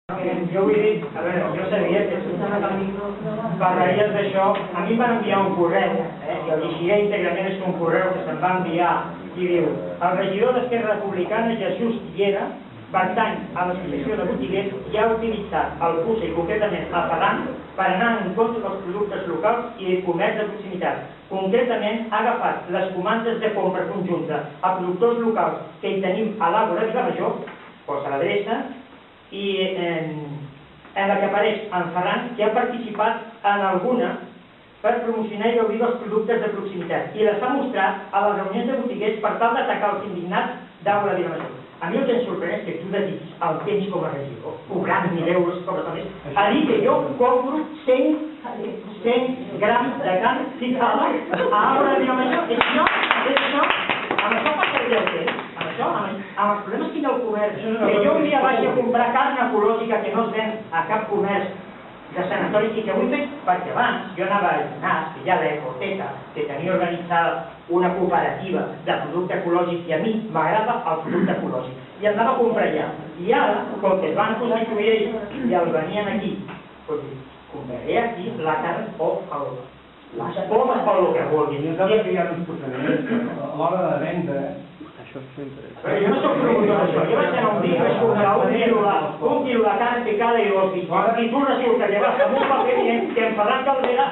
Jo vull dir, a veure, jo sabia que parlaries d'això. A mi em van enviar un correu, i el llegiré íntegrament, és un correu que se'm va enviar, i diu: el regidor d'Esquerra Republicana, Jesús Llera, pertany a l'associació de botiguers i ha utilitzat el PUSE, i concretament a Ferran, per anar en contra dels productes locals i el comerç de proximitat. Concretament, ha agafat les comandes de compra conjunta a productors locals que hi tenim a l'Àgora de Vilamajor, posa l'adreça, i en la que apareix en Ferran, que ha participat en alguna per promocionar i gaudir dels productes de proximitat, i les ha mostrat a les reunions de botiguers per tal d'atacar els indignats d'Àgora de Vilamajor. A mi el que em sorprèn és que tu dediquis el temps com a regidor, cobrant 1.000 euros com a més, a dir que jo compro 100 grams de carn ficada a Àgora de Vilamajor. És això, amb això passaria el temps. Amb els problemes que hi ha al comerç, que jo un dia vagi a comprar carn ecològica que no es ven a cap comerç de sanatori, i que ho he fet perquè abans jo anava a Llinars, que hi ha l'Ecoteta, que tenia organitzada una cooperativa de producte ecològic, i a mi m'agrada el producte ecològic, i anava a comprar allà. I ara, com que es van constituir ells i el venien aquí, compraré aquí la carn o les pomes o el que vulguin. Nosaltres que hi ha uns procediments a l'hora de venda. Però jo no soc promotor d'això, jo vaig anar un dia, vaig comprar un quilo de carn picada i dos bitxos, i tu resulta que vas amb un paper dient que en Ferran Caldera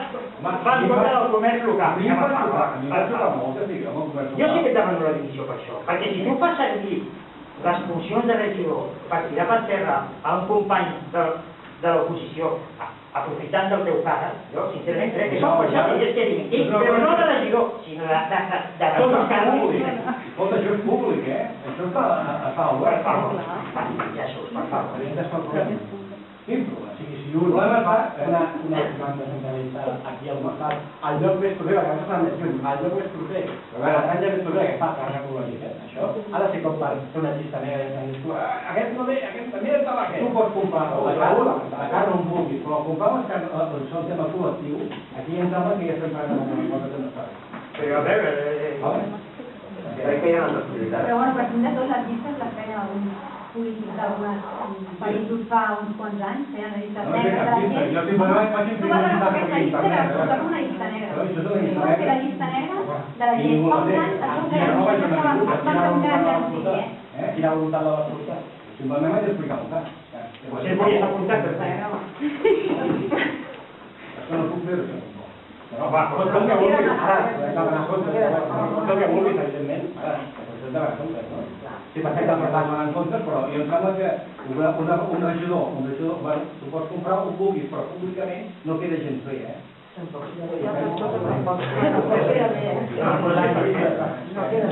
va en contra del comerç local. Jo sí que et demano la dimissió per això, perquè si tu fas servir les funcions de regidor per tirar per terra a un company de l'oposició, aprofitant del teu càrrec, jo sincerament crec que són persones que es dimitir, però no de regidor, sinó de tots els càrrecs. Escolta, això és públic, Això està al web. Jesús, per favor. Quin problema? Si el problema fa una planta centralitzada aquí al mercat, al lloc més proper, la granja està més lluny, al lloc més proper, la granja més proper que fa carn ecològica, això ha de ser com per fer una llista negra i dir, aquest no ve, aquest també està aquest. Tu pots comprar la carn on vulguis, però comprar les carn, això el tema col·lectiu, aquí em sembla que ja estem parlant de una cosa que no està. Però a veure, crec que hi ha altres prioritats. Però bueno, per fin de tot les llistes les feien alguns polítics d'alguns països fa uns quants anys, feien la llista negra de la gent. Tu vas agafar aquesta llista i la vas posar com una llista negra. Tu vas fer la llista negra de la gent. Fa uns anys això feia la llista negra van canviar ja en sí, Quina voluntat la vas portar? Simplement vaig explicar un cas. Potser volies apuntar, però... Això no puc fer-ho, això. No, va, com que vulguis, com que vulguis, evidentment, ara, això és de les comptes, no? Sí, perfecte, per tant, en comptes, però jo em sembla que un regidor, bueno, tu pots comprar on vulguis, però públicament no queda gens bé, I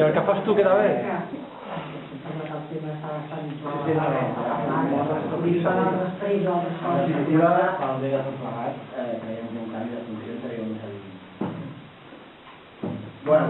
el que fas tu queda bé? Bueno,